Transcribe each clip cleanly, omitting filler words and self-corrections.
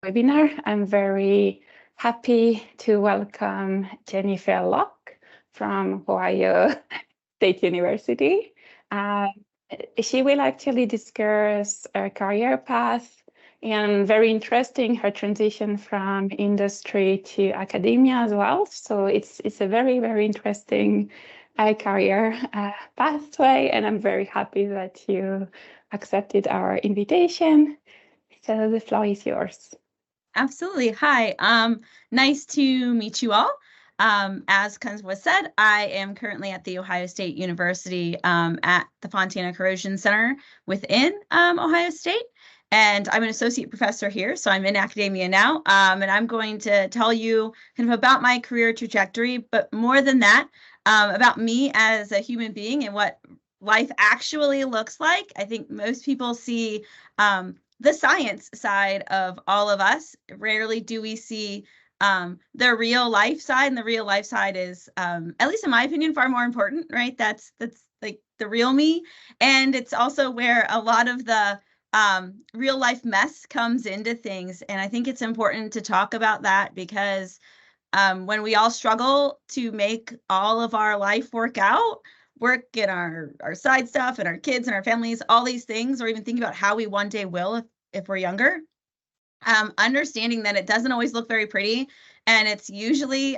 webinar. I'm very happy to welcome Jenifer Locke from Ohio State University. She will actually discuss her career path and very interesting her transition from industry to academia as well. So it's a very, very interesting career pathway, and I'm very happy that you accepted our invitation. So the floor is yours. Absolutely. Hi. Nice to meet you all. As kind of was said, I am currently at the Ohio State University at the Fontana Corrosion Center within Ohio State. And I'm an associate professor here, so I'm in academia now. And I'm going to tell you kind of about my career trajectory, but more than that, about me as a human being and what life actually looks like. I think most people see the science side of all of us. Rarely do we see the real life side, and the real life side is, at least in my opinion, far more important, right? That's like the real me. And it's also where a lot of the real life mess comes into things. And I think it's important to talk about that because when we all struggle to make all of our life work out, work and our side stuff and our kids and our families, all these things, or even think about how we one day will if we're younger, understanding that it doesn't always look very pretty. And it's usually,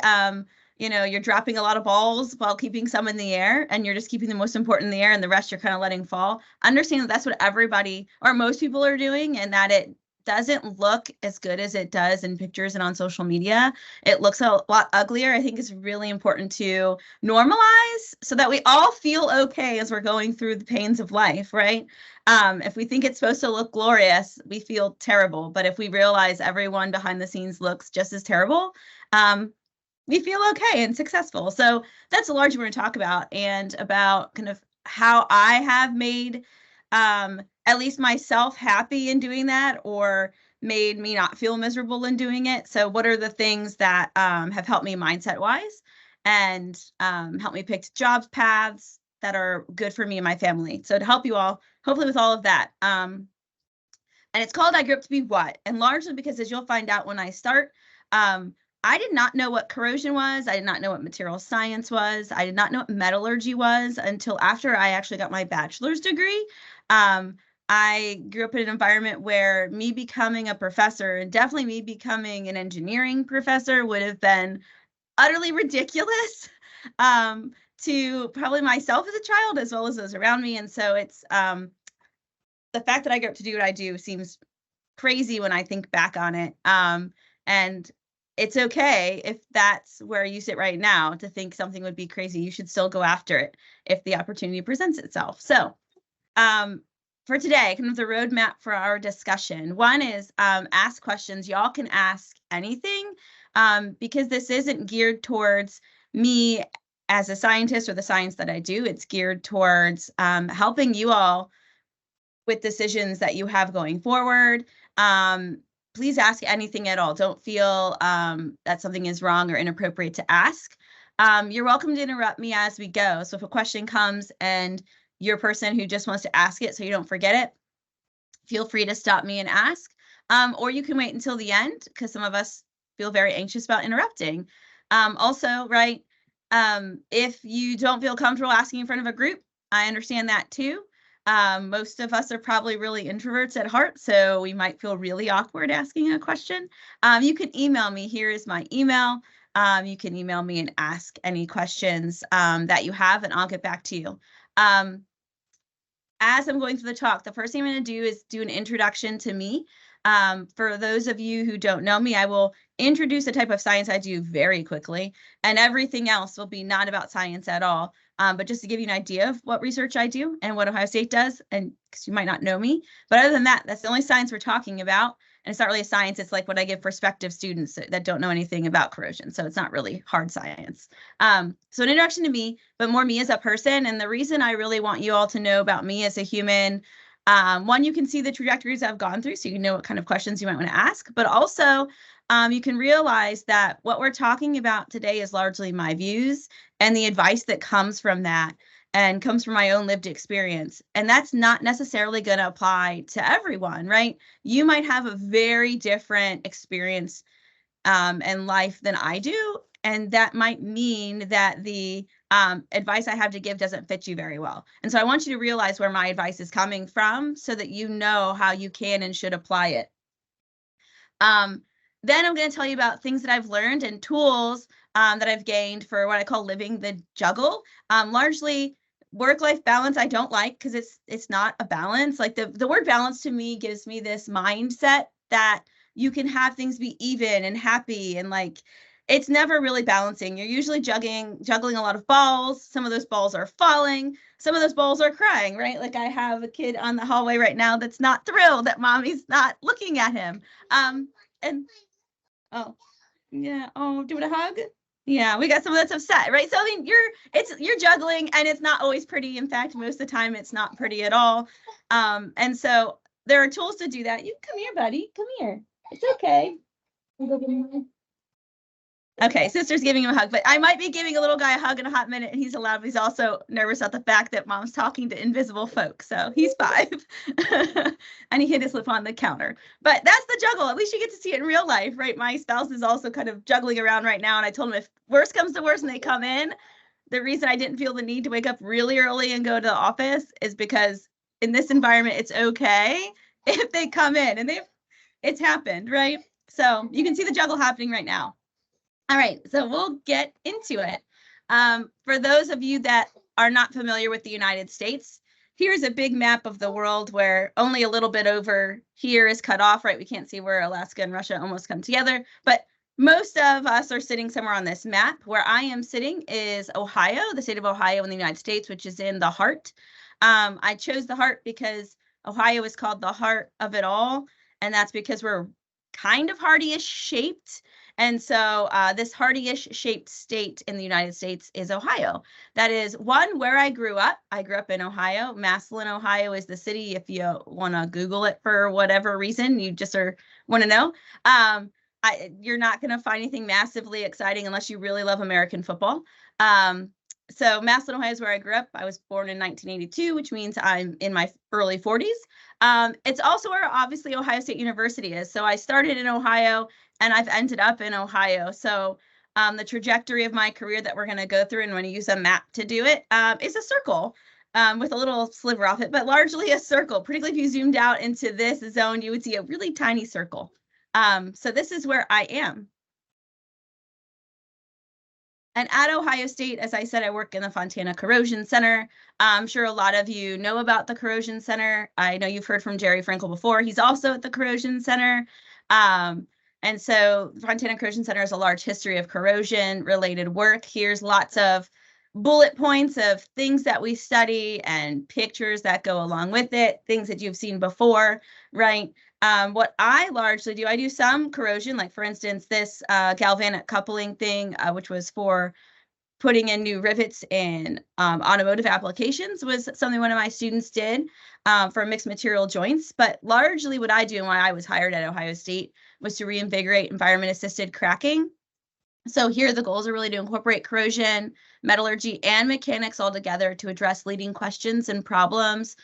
you're dropping a lot of balls while keeping some in the air, and you're just keeping the most important in the air and the rest you're kind of letting fall. Understand that that's what everybody or most people are doing, and that it doesn't look as good as it does in pictures and on social media. It looks a lot uglier. I think it's really important to normalize so that we all feel okay as we're going through the pains of life, right? If we think it's supposed to look glorious, we feel terrible. But if we realize everyone behind the scenes looks just as terrible, we feel okay and successful. So that's largely what we're going to talk about, and about kind of how I have made at least myself happy in doing that, or made me not feel miserable in doing it. So what are the things that have helped me mindset wise, and help me pick jobs paths that are good for me and my family. So to help you all, hopefully with all of that. And it's called I Grew Up to Be What? And largely because, as you'll find out when I start, I did not know what corrosion was. I did not know what material science was. I did not know what metallurgy was until after I actually got my bachelor's degree. I grew up in an environment where me becoming a professor, and definitely me becoming an engineering professor, would have been utterly ridiculous to probably myself as a child, as well as those around me. And so it's the fact that I grew up to do what I do seems crazy when I think back on it. And it's okay if that's where you sit right now to think something would be crazy. You should still go after it if the opportunity presents itself. So for today, kind of the roadmap for our discussion. One is ask questions. Y'all can ask anything because this isn't geared towards me as a scientist or the science that I do. It's geared towards helping you all with decisions that you have going forward. Please ask anything at all. Don't feel that something is wrong or inappropriate to ask. You're welcome to interrupt me as we go. So if a question comes and you're a person who just wants to ask it so you don't forget it, feel free to stop me and ask. Or you can wait until the end, because some of us feel very anxious about interrupting. Also, right, if you don't feel comfortable asking in front of a group, I understand that too. Most of us are probably really introverts at heart, so we might feel really awkward asking a question. You can email me. Here is my email. You can email me and ask any questions that you have, and I'll get back to you. As I'm going through the talk, the first thing I'm going to do is do an introduction to me. For those of you who don't know me, I will introduce the type of science I do very quickly, and everything else will be not about science at all, but just to give you an idea of what research I do and what Ohio State does, and because you might not know me. But other than that, that's the only science we're talking about. And it's not really a science. It's like what I give prospective students that don't know anything about corrosion. So it's not really hard science. So an introduction to me, but more me as a person. And the reason I really want you all to know about me as a human, one, you can see the trajectories I've gone through, so you know what kind of questions you might want to ask. But also, you can realize that what we're talking about today is largely my views and the advice that comes from that. and comes from my own lived experience. And that's not necessarily going to apply to everyone, right? You might have a very different experience and life than I do. And that might mean that the advice I have to give doesn't fit you very well. And so I want you to realize where my advice is coming from so that you know how you can and should apply it. Then I'm going to tell you about things that I've learned and tools that I've gained for what I call living the juggle. Largely work-life balance I don't like because it's not a balance. Like the word balance to me gives me this mindset that you can have things be even and happy, and like it's never really balancing. You're usually juggling a lot of balls. Some of those balls are falling. Some of those balls are crying, right? Like I have a kid on the hallway right now that's not thrilled that mommy's not looking at him. And oh, yeah. Oh, do it a hug? Yeah, we got someone that's upset, right? So I mean, you're juggling, and it's not always pretty. In fact, most of the time it's not pretty at all. And so there are tools to do that. You come here, buddy. Come here. It's okay. Okay, sister's giving him a hug, but I might be giving a little guy a hug in a hot minute, and he's allowed. He's also nervous at the fact that mom's talking to invisible folks. So he's 5 and he hit his lip on the counter. But that's the juggle. At least you get to see it in real life, right? My spouse is also kind of juggling around right now. And I told him if worse comes to worse and they come in, the reason I didn't feel the need to wake up really early and go to the office is because in this environment, it's okay if they come in, and it's happened, right? So you can see the juggle happening right now. All right, so we'll get into it. For those of you that are not familiar with the United States, here's a big map of the world where only a little bit over here is cut off, right? We can't see where Alaska and Russia almost come together, but most of us are sitting somewhere on this map. Where I am sitting is Ohio, the state of Ohio in the United States, which is in the heart. I chose the heart because Ohio is called the heart of it all, and that's because we're kind of hearty-ish shaped. And so this hearty-ish shaped state in the United States is Ohio. That is one where I grew up. I grew up in Ohio. Massillon, Ohio is the city. If you want to Google it for whatever reason, you just want to know. You're not going to find anything massively exciting unless you really love American football. So Massillon, Ohio is where I grew up. I was born in 1982, which means I'm in my early 40s. It's also where obviously Ohio State University is. So I started in Ohio and I've ended up in Ohio. So the trajectory of my career that we're going to go through, and when you use a map to do it, is a circle with a little sliver off it, but largely a circle. Particularly if you zoomed out into this zone, you would see a really tiny circle. So this is where I am. And at Ohio State, as I said, I work in the Fontana Corrosion Center. I'm sure a lot of you know about the Corrosion Center. I know you've heard from Jerry Frankel before. He's also at the Corrosion Center. And so the Fontana Corrosion Center has a large history of corrosion-related work. Here's lots of bullet points of things that we study and pictures that go along with it, things that you've seen before, right? What I largely do, I do some corrosion, like for instance, this galvanic coupling thing, which was for putting in new rivets in automotive applications, was something one of my students did for mixed material joints. But largely what I do and why I was hired at Ohio State was to reinvigorate environment-assisted cracking. So here the goals are really to incorporate corrosion, metallurgy, and mechanics all together to address leading questions and problems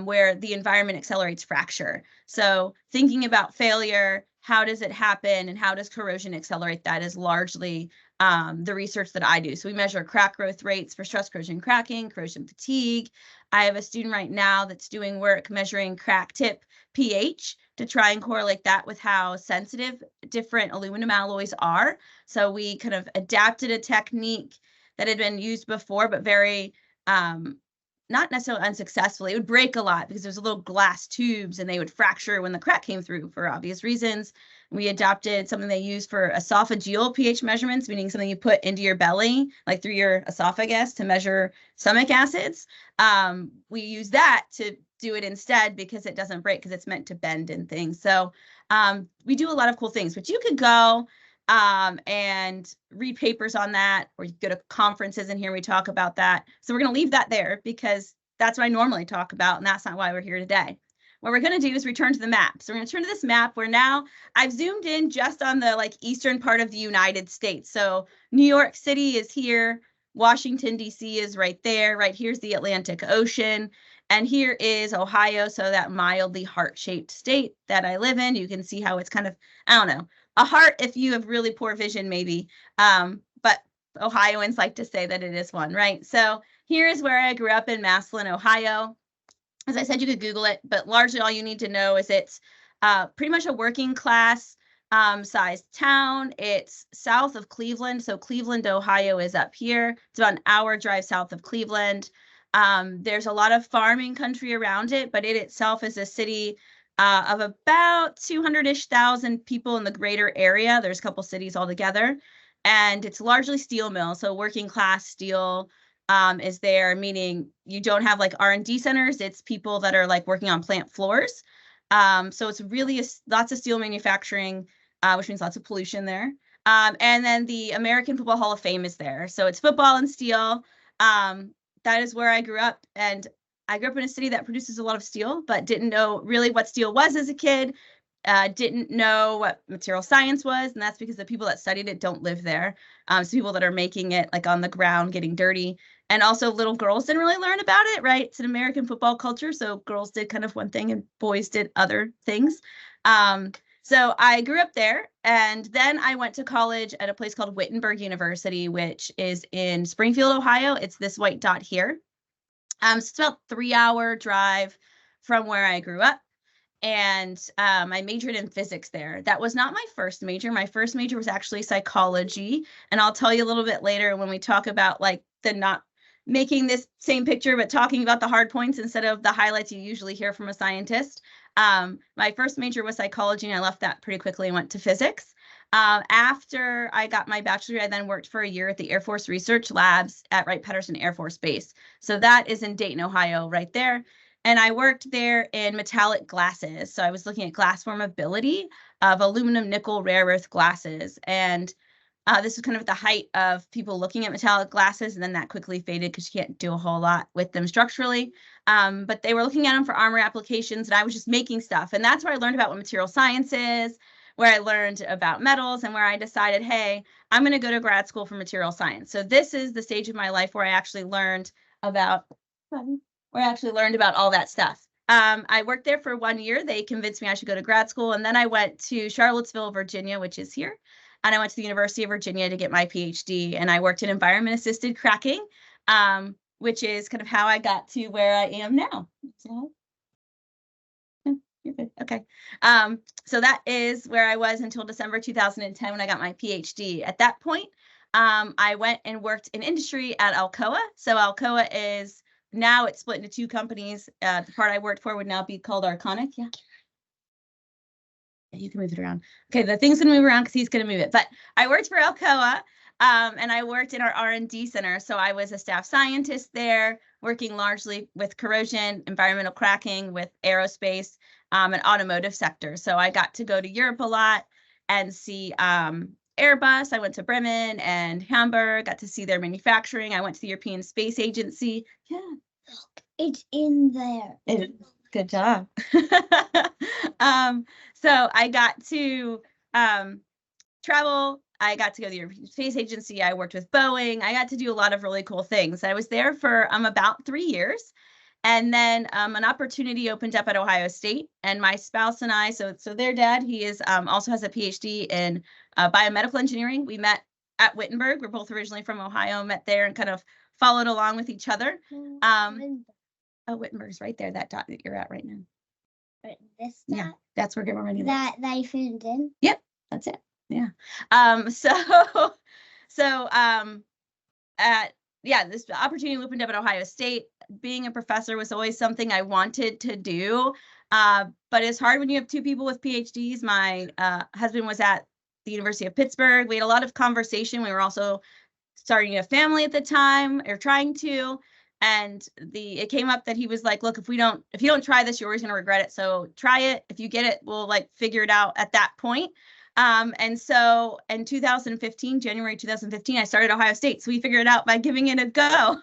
where the environment accelerates fracture. So thinking about failure, how does it happen, and how does corrosion accelerate that is largely the research that I do. So we measure crack growth rates for stress corrosion cracking, corrosion fatigue. I have a student right now that's doing work measuring crack tip pH to try and correlate that with how sensitive different aluminum alloys are. So we kind of adapted a technique that had been used before, but very not necessarily unsuccessfully. It would break a lot because there's little glass tubes and they would fracture when the crack came through for obvious reasons. We adopted something they use for esophageal pH measurements, meaning something you put into your belly, like through your esophagus to measure stomach acids. We use that to do it instead because it doesn't break because it's meant to bend and things. So we do a lot of cool things, but you could go and read papers on that, or you go to conferences and hear me talk about that. So we're going to leave that there because that's what I normally talk about, and that's not why we're here today. What we're going to do is return to the map. So we're going to turn to this map where now I've zoomed in just on the eastern part of the United States. So New York City is here. Washington, D.C. is right there. Right here's the Atlantic Ocean. And here is Ohio, so that mildly heart-shaped state that I live in. You can see how it's kind of, I don't know, a heart if you have really poor vision, maybe. But Ohioans like to say that it is one, right? So here is where I grew up in Massillon, Ohio. As I said, you could Google it, but largely all you need to know is it's pretty much a working class sized town. It's south of Cleveland. So Cleveland, Ohio is up here. It's about an hour drive south of Cleveland. There's a lot of farming country around it, but it itself is a city of about 200-ish thousand people in the greater area. There's a couple cities altogether, and it's largely steel mill. So working class steel is there, meaning you don't have like R&D centers. It's people that are like working on plant floors. So it's really lots of steel manufacturing, which means lots of pollution there. And then the American Football Hall of Fame is there. So it's football and steel. That is where I grew up. And I grew up in a city that produces a lot of steel, but didn't know really what steel was as a kid. Didn't know what material science was. And that's because the people that studied it don't live there. So people that are making it like on the ground, getting dirty. And also little girls didn't really learn about it, right? It's an American football culture. So girls did kind of one thing and boys did other things. So I grew up there, and then I went to college at a place called Wittenberg University, which is in Springfield, Ohio. It's this white dot here. So it's about a 3-hour drive from where I grew up. And I majored in physics there. That was not my first major. My first major was actually psychology. And I'll tell you a little bit later when we talk about like the not making this same picture, but talking about the hard points instead of the highlights you usually hear from a scientist. My first major was psychology, and I left that pretty quickly and went to physics. After I got my bachelor's, I then worked for a year at the Air Force Research Labs at Wright-Patterson Air Force Base. So that is in Dayton, Ohio, right there. And I worked there in metallic glasses. So I was looking at glass formability of aluminum, nickel, rare earth glasses. And this was kind of at the height of people looking at metallic glasses, and then that quickly faded because you can't do a whole lot with them structurally. But they were looking at them for armor applications, and I was just making stuff. And that's where I learned about what material science is, where I learned about metals, and where I decided, hey, I'm going to go to grad school for material science. So this is the stage of my life where I actually learned about all that stuff. I worked there for 1 year. They convinced me I should go to grad school. And then I went to Charlottesville, Virginia, which is here. And I went to the University of Virginia to get my PhD. And I worked in environment-assisted cracking, which is kind of how I got to where I am now. So, you're good. Okay. So that is where I was until December 2010 when I got my PhD. At that point, I went and worked in industry at Alcoa. So Alcoa is now it's split into two companies. The part I worked for would now be called Arconic. Yeah. You can move it around. Okay, the thing's gonna move around because he's gonna move it. But I worked for Alcoa, and I worked in our R&D center. So I was a staff scientist there, working largely with corrosion, environmental cracking, with aerospace, and automotive sector. So I got to go to Europe a lot and see Airbus. I went to Bremen and Hamburg, got to see their manufacturing. I went to the European Space Agency. Yeah. It's in there. Good job. So I got to travel. I got to go to the European Space Agency. I worked with Boeing. I got to do a lot of really cool things. I was there for about 3 years. And then an opportunity opened up at Ohio State, and my spouse and I, so their dad, he is also has a PhD in biomedical engineering. We met at Wittenberg. We're both originally from Ohio, met there and kind of followed along with each other. Wittenberg's right there, that dot that you're at right now. This dot? Yeah, that's where Grandma Rennie lives. That I filled in? Yep, that's it. Yeah. This opportunity opened up at Ohio State. Being a professor was always something I wanted to do, but it's hard when you have two people with PhDs. My husband was at the University of Pittsburgh. We had a lot of conversation. We were also starting a family at the time, or trying to, and it came up that he was like, look, if you don't try this, you're always going to regret it. So try it. If you get it, we'll like figure it out at that point. And so in January 2015, I started Ohio State. So we figured it out by giving it a go.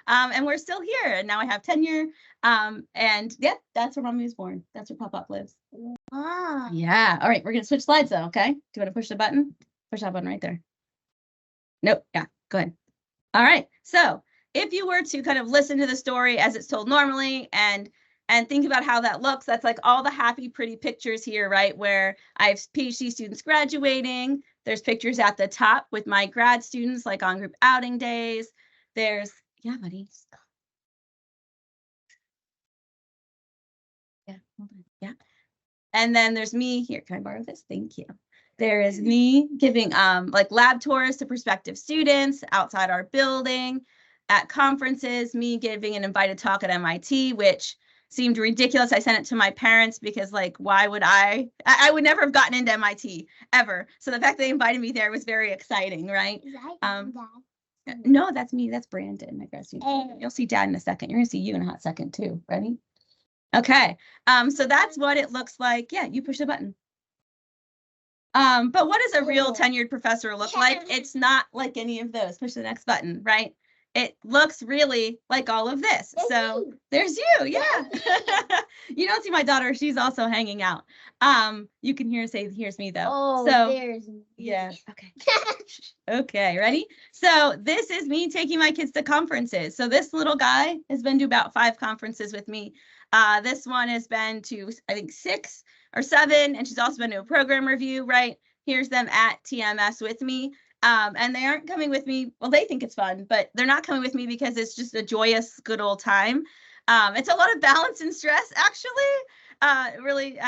And we're still here. And now I have tenure. And yeah, that's where Mommy was born. That's where Pop-Pop lives. Wow. Yeah. All right. We're going to switch slides though. Okay. Do you want to push the button? Push that button right there. Nope. Yeah. Go ahead. All right. So if you were to kind of listen to the story as it's told normally and think about how that looks, that's like all the happy, pretty pictures here, right? Where I have PhD students graduating. There's pictures at the top with my grad students, like on group outing days. There's, yeah, buddy. Yeah, hold on. Yeah. And then there's me here. Can I borrow this? Thank you. There is me giving like lab tours to prospective students outside our building, at conferences, me giving an invited talk at MIT, which seemed ridiculous. I sent it to my parents because like, why would I would never have gotten into MIT ever. So the fact they invited me there was very exciting, right? No, that's me. That's Brandon. I guess you'll see Dad in a second. You're gonna see you in a hot second too. Ready? Okay. So that's what it looks like. Yeah, you push the button. But what does a real tenured professor look like? It's not like any of those. Push the next button, right? It looks really like all of this. So there's you, yeah. You don't see my daughter. She's also hanging out. You can hear say, here's me though. Oh, so there's me. yeah, okay. Okay, ready? So this is me taking my kids to conferences. So this little guy has been to about 5 conferences with me. This one has been to, I think, 6 or 7, and she's also been to a program review, right? Here's them at TMS with me. And they aren't coming with me. Well, they think it's fun, but they're not coming with me because it's just a joyous, good old time. It's a lot of balance and stress, actually, really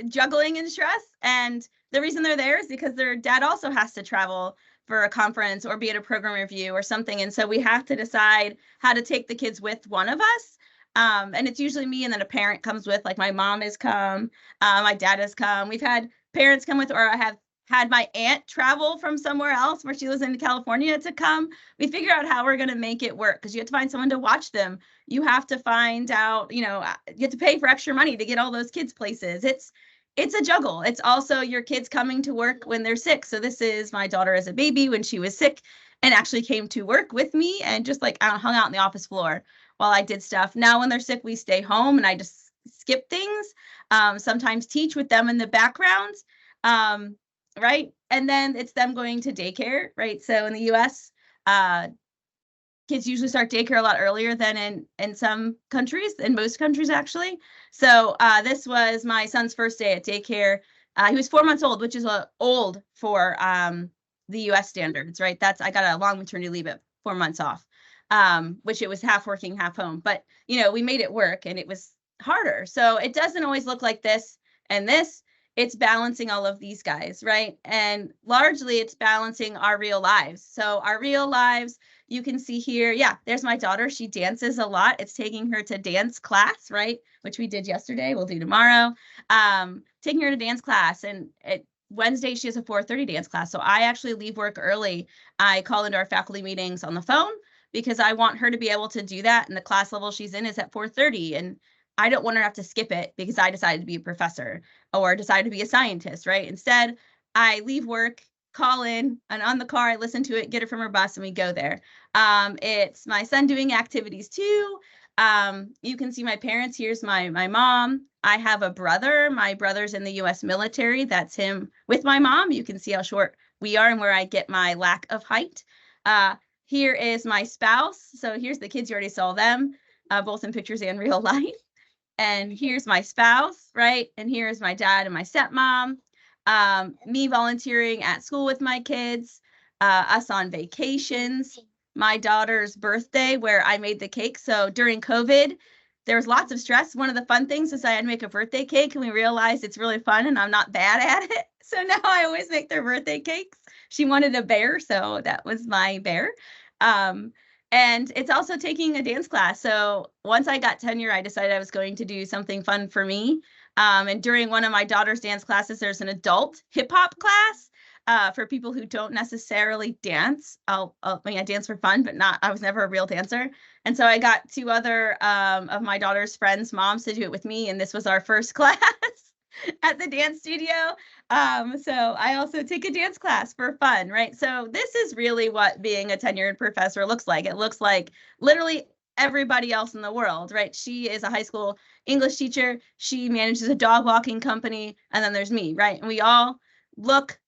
juggling and stress. And the reason they're there is because their dad also has to travel for a conference or be at a program review or something. And so we have to decide how to take the kids with one of us. And it's usually me, and then a parent comes with, like my mom has come, my dad has come. We've had parents come with, or I have had my aunt travel from somewhere else where she lives in California to come. We figure out how we're going to make it work, because you have to find someone to watch them. You have to find out, you have to pay for extra money to get all those kids places. It's a juggle. It's also your kids coming to work when they're sick. So this is my daughter as a baby when she was sick and actually came to work with me and just like hung out on the office floor while I did stuff. Now when they're sick, we stay home and I just skip things, sometimes teach with them in the background. Right. And then it's them going to daycare. Right. So in the US, kids usually start daycare a lot earlier than in some countries, in most countries, actually. So this was my son's first day at daycare. He was 4 months old, which is old for the US standards. Right. I got a long maternity leave at 4 months off, which it was half working, half home. But, we made it work, and it was harder. So it doesn't always look like this and this. It's balancing all of these guys, right? And largely it's balancing our real lives. So our real lives, you can see here, yeah, there's my daughter. She dances a lot. It's taking her to dance class, right? Which we did yesterday. We'll do tomorrow. Taking her to dance class. And Wednesday, she has a 4:30 dance class. So I actually leave work early. I call into our faculty meetings on the phone because I want her to be able to do that. And the class level she's in is at 4:30. And I don't want her to have to skip it because I decided to be a professor or decided to be a scientist, right? Instead, I leave work, call in, and on the car, I listen to it, get her from her bus, and we go there. It's my son doing activities too. You can see my parents. Here's my mom. I have a brother. My brother's in the US military. That's him with my mom. You can see how short we are and where I get my lack of height. Here is my spouse. So here's the kids. You already saw them, both in pictures and real life. And here's my spouse, right? And here's my dad and my stepmom, me volunteering at school with my kids, us on vacations, my daughter's birthday where I made the cake. So during COVID, there was lots of stress. One of the fun things is I had to make a birthday cake, and we realized it's really fun and I'm not bad at it. So now I always make their birthday cakes. She wanted a bear, so that was my bear. And it's also taking a dance class. So once I got tenure, I decided I was going to do something fun for me. And during one of my daughter's dance classes, there's an adult hip hop class for people who don't necessarily dance. I dance for fun, but I was never a real dancer. And so I got 2 other of my daughter's friends' moms to do it with me. And this was our first class at the dance studio. So I also take a dance class for fun, right? So this is really what being a tenured professor looks like. It looks like literally everybody else in the world, right? She is a high school English teacher. She manages a dog walking company. And then there's me, right? And we all look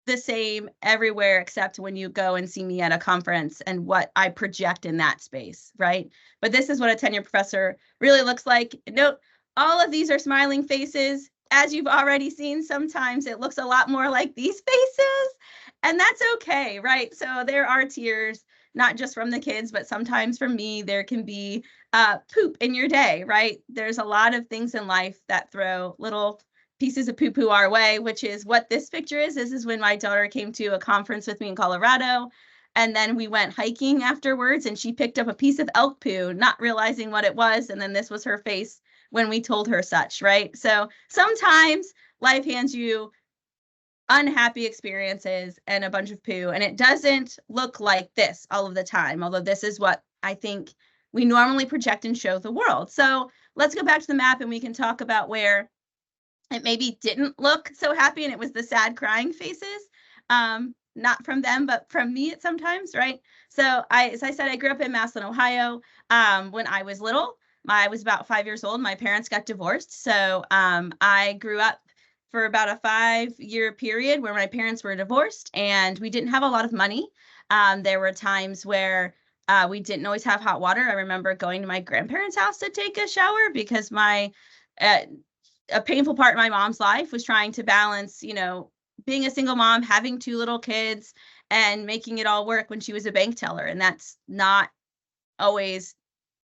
the same everywhere except when you go and see me at a conference and what I project in that space, right? But this is what a tenure professor really looks like. Note, all of these are smiling faces. As you've already seen, sometimes it looks a lot more like these faces, and that's okay, right? So there are tears, not just from the kids, but sometimes from me. There can be poop in your day, right? There's a lot of things in life that throw little pieces of poo-poo our way, which is what this picture is. This is when my daughter came to a conference with me in Colorado, and then we went hiking afterwards, and she picked up a piece of elk poo, not realizing what it was, and then this was her face when we told her such, right? So sometimes life hands you unhappy experiences and a bunch of poo, and it doesn't look like this all of the time, although this is what I think we normally project and show the world. So let's go back to the map and we can talk about where it maybe didn't look so happy and it was the sad crying faces, not from them, but from me at sometimes, right? So as I said, I grew up in Massillon, Ohio. When I was little, I was about 5 years old. My parents got divorced. So I grew up for about a 5-year period where my parents were divorced and we didn't have a lot of money. There were times where we didn't always have hot water. I remember going to my grandparents' house to take a shower because a painful part of my mom's life was trying to balance, being a single mom, having 2 little kids, and making it all work when she was a bank teller. And that's not always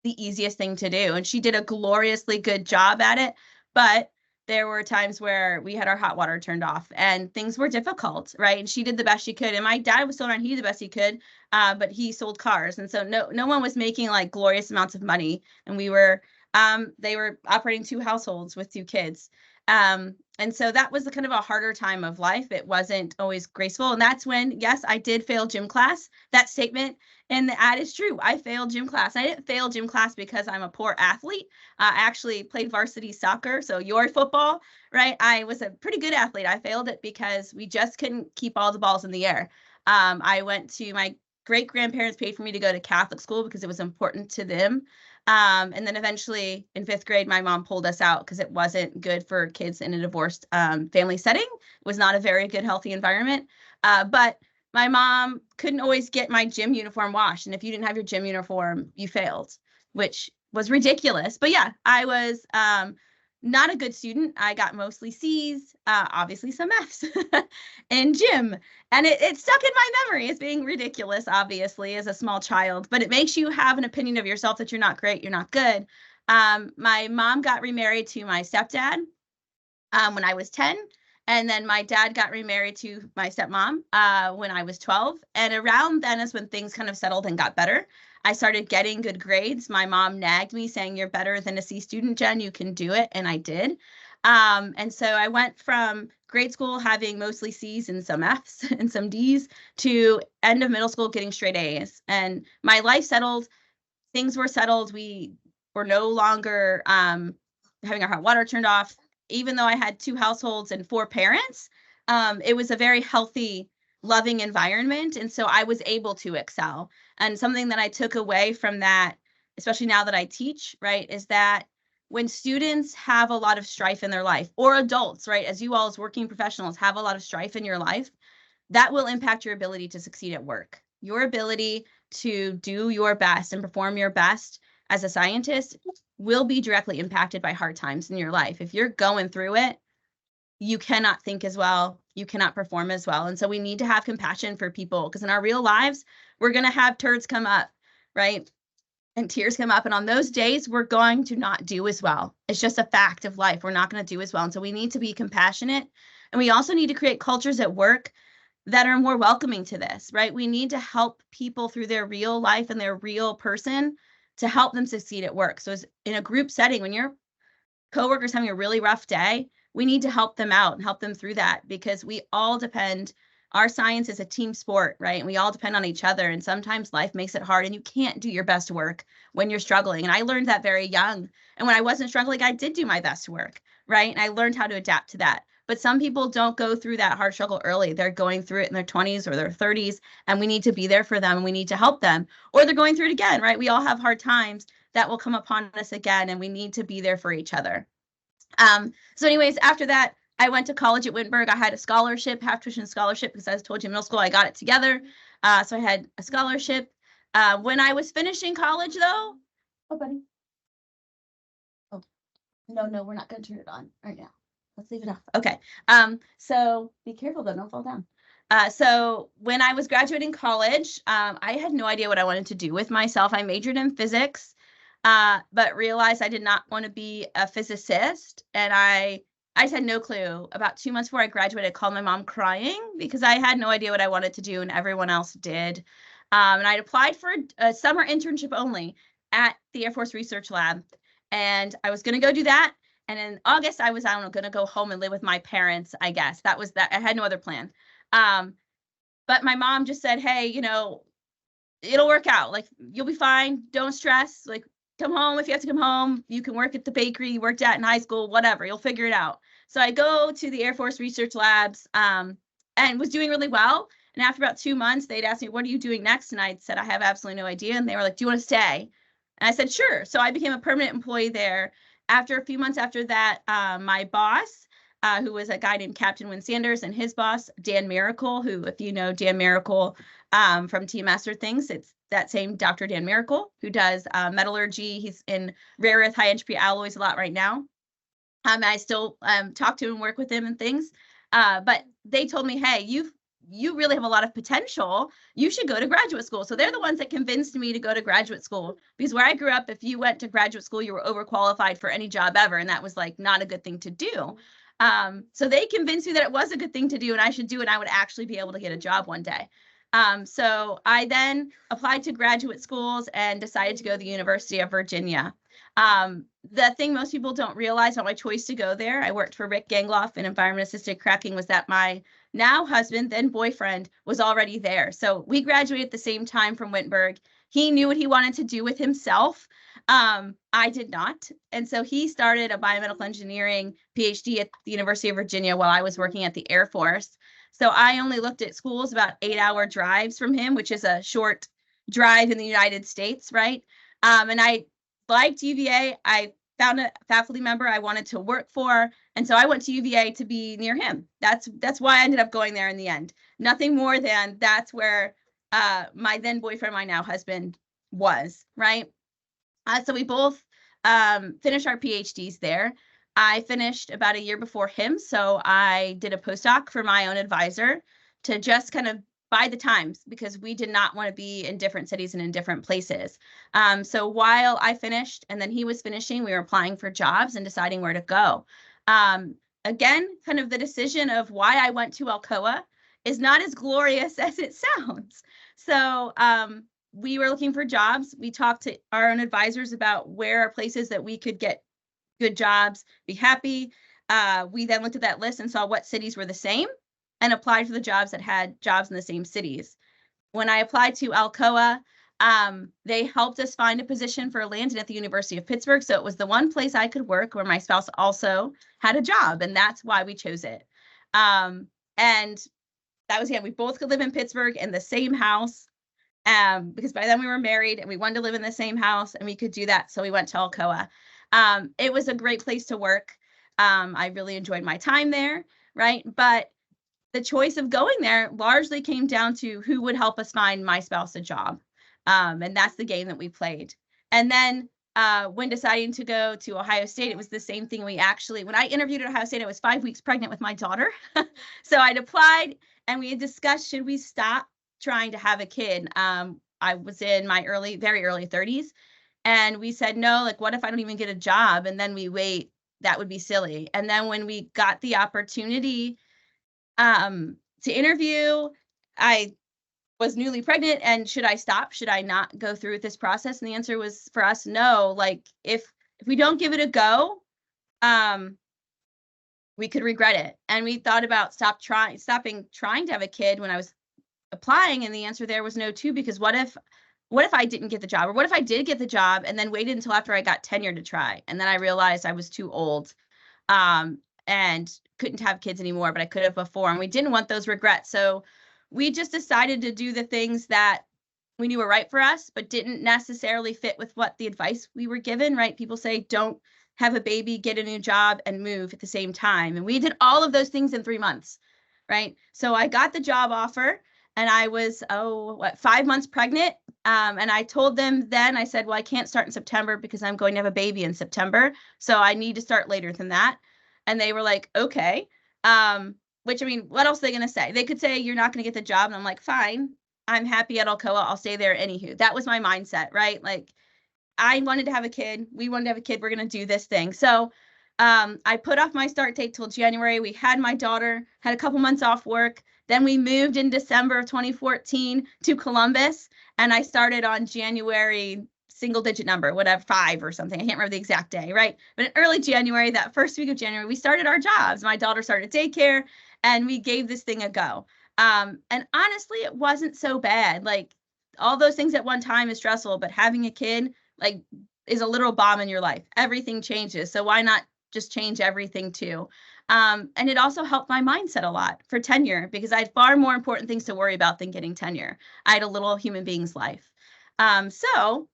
the easiest thing to do. And she did a gloriously good job at it. But there were times where we had our hot water turned off and things were difficult, right? And she did the best she could. And my dad was still around, he did the best he could, but he sold cars. And so no one was making like glorious amounts of money. And they were operating 2 households with 2 kids. And so that was kind of a harder time of life. It wasn't always graceful. And that's when, yes, I did fail gym class. That statement in the ad is true. I failed gym class. I didn't fail gym class because I'm a poor athlete. I actually played varsity soccer, so your football, right? I was a pretty good athlete. I failed it because we just couldn't keep all the balls in the air. I went to my great-grandparents paid for me to go to Catholic school because it was important to them. And then eventually in 5th grade, my mom pulled us out because it wasn't good for kids in a divorced family setting. It was not a very good, healthy environment. But my mom couldn't always get my gym uniform washed. And if you didn't have your gym uniform, you failed, which was ridiculous. But yeah, I was not a good student. I got mostly C's, obviously some F's in gym. And it stuck in my memory as being ridiculous, obviously, as a small child. But it makes you have an opinion of yourself that you're not great, you're not good. My mom got remarried to my stepdad when I was 10. And then my dad got remarried to my stepmom when I was 12. And around then is when things kind of settled and got better. I started getting good grades. My mom nagged me saying, "You're better than a C student, Jen, you can do it." And I did. And so I went from grade school having mostly C's and some F's and some D's to end of middle school getting straight A's. And my life settled. Things were settled. We were no longer having our hot water turned off. Even though I had 2 households and 4 parents, it was a very healthy, loving environment. And so I was able to excel. And something that I took away from that, especially now that I teach, right, is that when students have a lot of strife in their life, or adults, right, as you all as working professionals have a lot of strife in your life, that will impact your ability to succeed at work. Your ability to do your best and perform your best as a scientist will be directly impacted by hard times in your life. If you're going through it, you cannot think as well, you cannot perform as well. And so we need to have compassion for people, because in our real lives, we're going to have turds come up, right? And tears come up. And on those days, we're going to not do as well. It's just a fact of life. We're not going to do as well. And so we need to be compassionate. And we also need to create cultures at work that are more welcoming to this, right? We need to help people through their real life and their real person to help them succeed at work. So in a group setting, when your coworker's having a really rough day, we need to help them out and help them through that, because we all depend. Our science is a team sport, right? And we all depend on each other. And sometimes life makes it hard and you can't do your best work when you're struggling. And I learned that very young. And when I wasn't struggling, I did do my best work, right? And I learned how to adapt to that. But some people don't go through that hard struggle early. They're going through it in their 20s or their 30s, and we need to be there for them and we need to help them. Or they're going through it again, right? We all have hard times that will come upon us again, and we need to be there for each other. So anyways, after that, I went to college at Wittenberg. I had a scholarship, half tuition scholarship, because I told you in middle school I got it together. So I had a scholarship. When I was finishing college, though, oh, buddy. Oh, no, we're not going to turn it on right now. Let's leave it off. Okay. So be careful though, don't fall down. So when I was graduating college, I had no idea what I wanted to do with myself. I majored in physics, but realized I did not want to be a physicist. And I just had no clue. About 2 months before I graduated, I called my mom crying because I had no idea what I wanted to do and everyone else did. And I'd applied for a summer internship only at the Air Force Research Lab. And I was going to go do that. And in August, I don't know, going to go home and live with my parents, I guess. That was that. I had no other plan. But my mom just said, hey, you know, it'll work out. Like, you'll be fine. Don't stress. Like, come home if you have to come home. You can work at the bakery you worked at in high school, whatever. You'll figure it out. So I go to the Air Force Research Labs and was doing really well. And after about 2 months, they'd asked me, what are you doing next? And I said, I have absolutely no idea. And they were like, do you want to stay? And I said, sure. So I became a permanent employee there. After a few months after that, my boss, who was a guy named Captain Wynn Sanders, and his boss, Dan Miracle, who, if you know Dan Miracle from Team Master Things, it's that same Dr. Dan Miracle who does metallurgy. He's in rare earth high entropy alloys a lot right now. I still talk to him and work with him and things. But they told me, hey, you really have a lot of potential. You should go to graduate school. So they're the ones that convinced me to go to graduate school, because where I grew up, if you went to graduate school, you were overqualified for any job ever. And that was like not a good thing to do. So they convinced me that it was a good thing to do and I should do it. And I would actually be able to get a job one day. So I then applied to graduate schools and decided to go to the University of Virginia. The thing most people don't realize about my choice to go there, I worked for Rick Gangloff in environment assisted cracking, was that my now husband, then boyfriend, was already there. So we graduated at the same time from Wittenberg. He knew what he wanted to do with himself. I did not. And so he started a biomedical engineering PhD at the University of Virginia while I was working at the Air Force. So I only looked at schools about 8-hour drives from him, which is a short drive in the United States, right? And I liked UVA. I found a faculty member I wanted to work for. And so I went to UVA to be near him. That's why I ended up going there in the end. Nothing more than that's where my then boyfriend, my now husband, was, right? So we both finished our PhDs there. I finished about a year before him. So I did a postdoc for my own advisor to just kind of buy the times, because we did not want to be in different cities and in different places. So while I finished and then he was finishing, we were applying for jobs and deciding where to go. Again, kind of the decision of why I went to Alcoa is not as glorious as it sounds. So we were looking for jobs. We talked to our own advisors about where are places that we could get good jobs, be happy. We then looked at that list and saw what cities were the same and applied for the jobs that had jobs in the same cities. When I applied to Alcoa, they helped us find a position for Landon at the University of Pittsburgh. So it was the one place I could work where my spouse also had a job, and that's why we chose it. And that was, we both could live in Pittsburgh in the same house, because by then we were married and we wanted to live in the same house and we could do that. So we went to Alcoa. It was a great place to work. I really enjoyed my time there, right? But the choice of going there largely came down to who would help us find my spouse a job. And that's the game that we played. And then when deciding to go to Ohio State, it was the same thing. When I interviewed at Ohio State, I was 5 weeks pregnant with my daughter. So I'd applied and we had discussed, should we stop trying to have a kid? I was in my very early 30s. And we said, no, like, what if I don't even get a job? And then we wait, that would be silly. And then when we got the opportunity to interview, I was newly pregnant, and should I stop? Should I not go through with this process? And the answer was for us, no. Like, if we don't give it a go, we could regret it. And we thought about stopping trying to have a kid when I was applying, and the answer there was no too, because what if I didn't get the job, or what if I did get the job and then waited until after I got tenure to try? And then I realized I was too old and couldn't have kids anymore, but I could have before. And we didn't want those regrets. So we just decided to do the things that we knew were right for us, but didn't necessarily fit with what the advice we were given, right? People say, don't have a baby, get a new job, and move at the same time. And we did all of those things in 3 months, right? So I got the job offer and I was, 5 months pregnant. And I told them then, I said, well, I can't start in September because I'm going to have a baby in September. So I need to start later than that. And they were like, okay. Which, I mean, what else are they going to say? They could say, you're not going to get the job. And I'm like, fine, I'm happy at Alcoa. I'll stay there anywho. That was my mindset, right? Like, I wanted to have a kid. We wanted to have a kid. We're going to do this thing. So I put off my start date till January. We had my daughter, had a couple months off work. Then we moved in December of 2014 to Columbus. And I started on January, single digit number, whatever, 5 or something. I can't remember the exact day, right? But in early January, that first week of January, we started our jobs. My daughter started daycare and we gave this thing a go. And honestly, it wasn't so bad. Like, all those things at one time is stressful, but having a kid, like, is a literal bomb in your life. Everything changes. So why not just change everything too? And it also helped my mindset a lot for tenure because I had far more important things to worry about than getting tenure. I had a little human being's life. So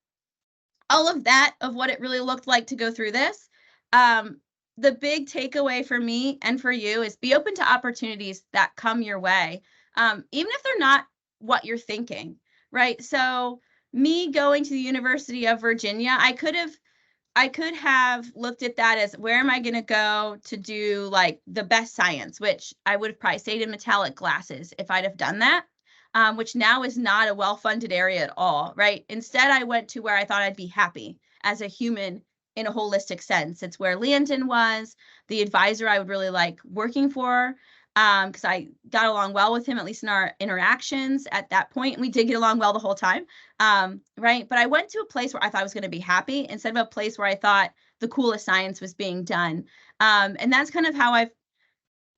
all of that, of what it really looked like to go through this, the big takeaway for me and for you is be open to opportunities that come your way, even if they're not what you're thinking, right? So me going to the University of Virginia, I could have looked at that as, where am I going to go to do like the best science, which I would have probably stayed in metallic glasses if I'd have done that, which now is not a well-funded area at all, right? Instead, I went to where I thought I'd be happy as a human in a holistic sense. It's where Landon was, the advisor I would really like working for, because I got along well with him, at least in our interactions at that point. And we did get along well the whole time, right? But I went to a place where I thought I was going to be happy instead of a place where I thought the coolest science was being done. And that's kind of how I've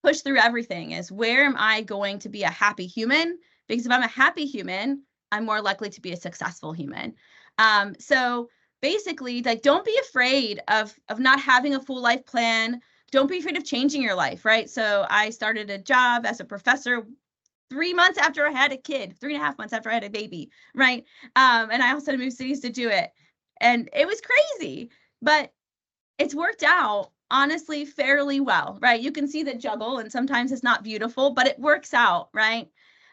pushed through everything, is where am I going to be a happy human? Because if I'm a happy human, I'm more likely to be a successful human. So basically, like, don't be afraid of not having a full life plan. Don't be afraid of changing your life, right? So I started a job as a professor 3 months after I had a kid, 3.5 months after I had a baby, right? And I also had to move cities to do it. And it was crazy, but it's worked out, honestly, fairly well, right? You can see the juggle, and sometimes it's not beautiful, but it works out, right?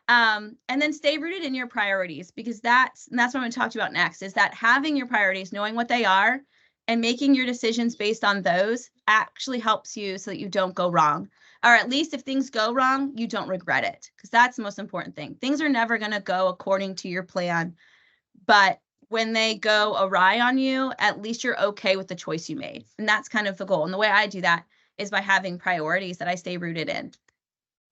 And then stay rooted in your priorities, because that's what I'm going to talk to you about next, is that having your priorities, knowing what they are, and making your decisions based on those actually helps you so that you don't go wrong. Or at least if things go wrong, you don't regret it, because that's the most important thing. Things are never going to go according to your plan, but when they go awry on you, at least you're okay with the choice you made. And that's kind of the goal. And the way I do that is by having priorities that I stay rooted in.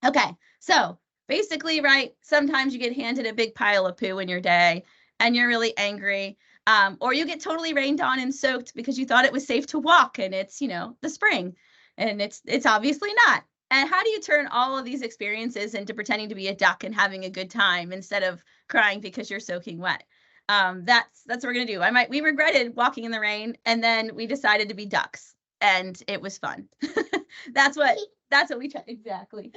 Okay, so basically, right, sometimes you get handed a big pile of poo in your day and you're really angry. Or you get totally rained on and soaked because you thought it was safe to walk and it's, the spring, and it's obviously not. And how do you turn all of these experiences into pretending to be a duck and having a good time instead of crying because you're soaking wet? That's what we're gonna do. We regretted walking in the rain, and then we decided to be ducks, and it was fun. That's what we tried. Exactly.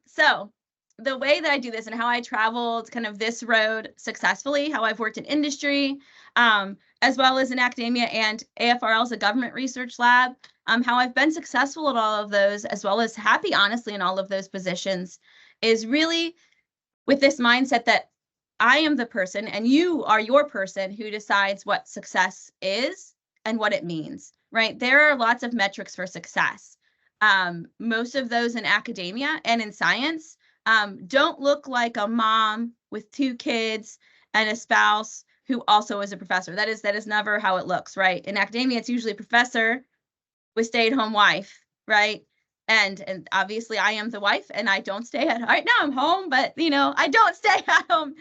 So the way that I do this and how I traveled kind of this road successfully, how I've worked in industry, as well as in academia, and AFRL is a government research lab, how I've been successful at all of those, as well as happy, honestly, in all of those positions, is really with this mindset that I am the person and you are your person who decides what success is and what it means, right? There are lots of metrics for success. Most of those in academia and in science don't look like a mom with 2 kids and a spouse who also is a professor. That is never how it looks, right? In academia, it's usually a professor with stay-at-home wife, right? And obviously I am the wife and I don't stay at home. Right now I'm home, but I don't stay at home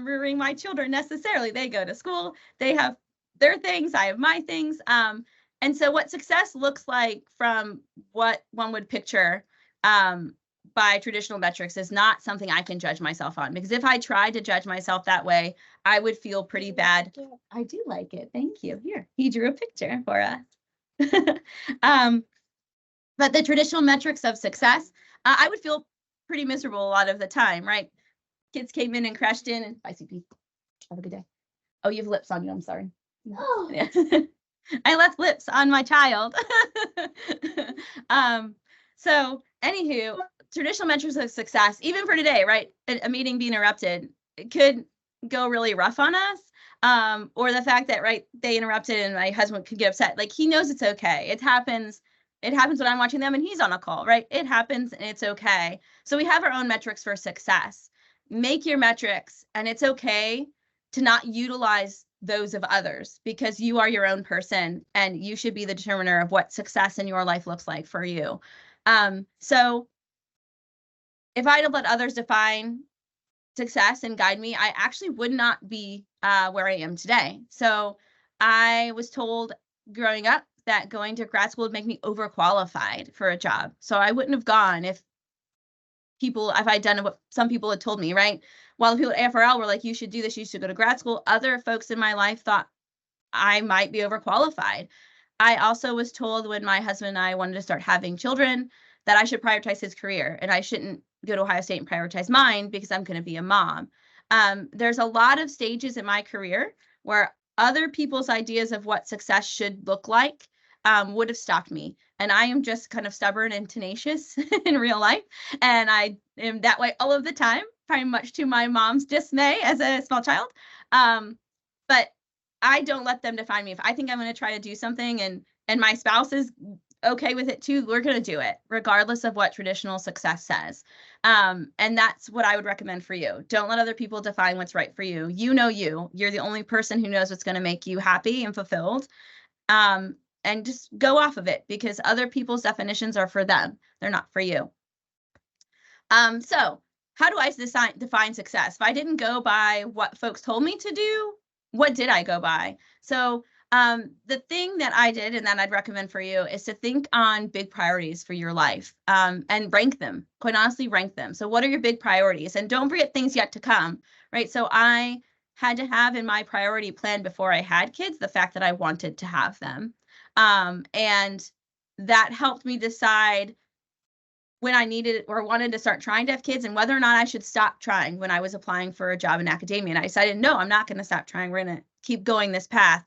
rearing my children necessarily. They go to school, they have their things, I have my things. And so what success looks like from what one would picture by traditional metrics is not something I can judge myself on, because if I tried to judge myself that way, I would feel pretty bad. I do like it. Thank you. Here, he drew a picture for us. But the traditional metrics of success, I would feel pretty miserable a lot of the time, right? Kids came in and crashed in, and bye, CP. Have a good day. Oh, you have lips on you. I'm sorry. Oh. Yeah. I left lips on my child. So anywho, traditional metrics of success, even for today, right? A meeting being interrupted, it could go really rough on us. Or the fact that, right, they interrupted and my husband could get upset. Like, he knows it's okay. It happens. It happens when I'm watching them and he's on a call, right? It happens and it's okay. So we have our own metrics for success. Make your metrics, and it's okay to not utilize those of others, because you are your own person and you should be the determiner of what success in your life looks like for you. So if I had let others define success and guide me, I actually would not be where I am today. So I was told growing up that going to grad school would make me overqualified for a job. So I wouldn't have gone if I'd done what some people had told me, right? While the people at AFRL were like, you should do this, you should go to grad school, other folks in my life thought I might be overqualified. I also was told when my husband and I wanted to start having children that I should prioritize his career and I shouldn't go to Ohio State and prioritize mine because I'm going to be a mom. There's a lot of stages in my career where other people's ideas of what success should look like would have stopped me. And I am just kind of stubborn and tenacious in real life. And I am that way all of the time, probably much to my mom's dismay as a small child. But I don't let them define me. If I think I'm going to try to do something and my spouse is okay with it too, we're going to do it regardless of what traditional success says. And that's what I would recommend for you. Don't let other people define what's right for you. You know, you're the only person who knows what's going to make you happy and fulfilled. And just go off of it, because other people's definitions are for them. They're not for you. So how do I define success? If I didn't go by what folks told me to do, what did I go by? So the thing that I did and that I'd recommend for you is to think on big priorities for your life and rank them. Quite honestly, rank them. So what are your big priorities? And don't forget things yet to come, right? So I had to have in my priority plan before I had kids the fact that I wanted to have them. And that helped me decide when I needed or wanted to start trying to have kids and whether or not I should stop trying when I was applying for a job in academia. And I decided, no, I'm not going to stop trying. We're going to keep going this path,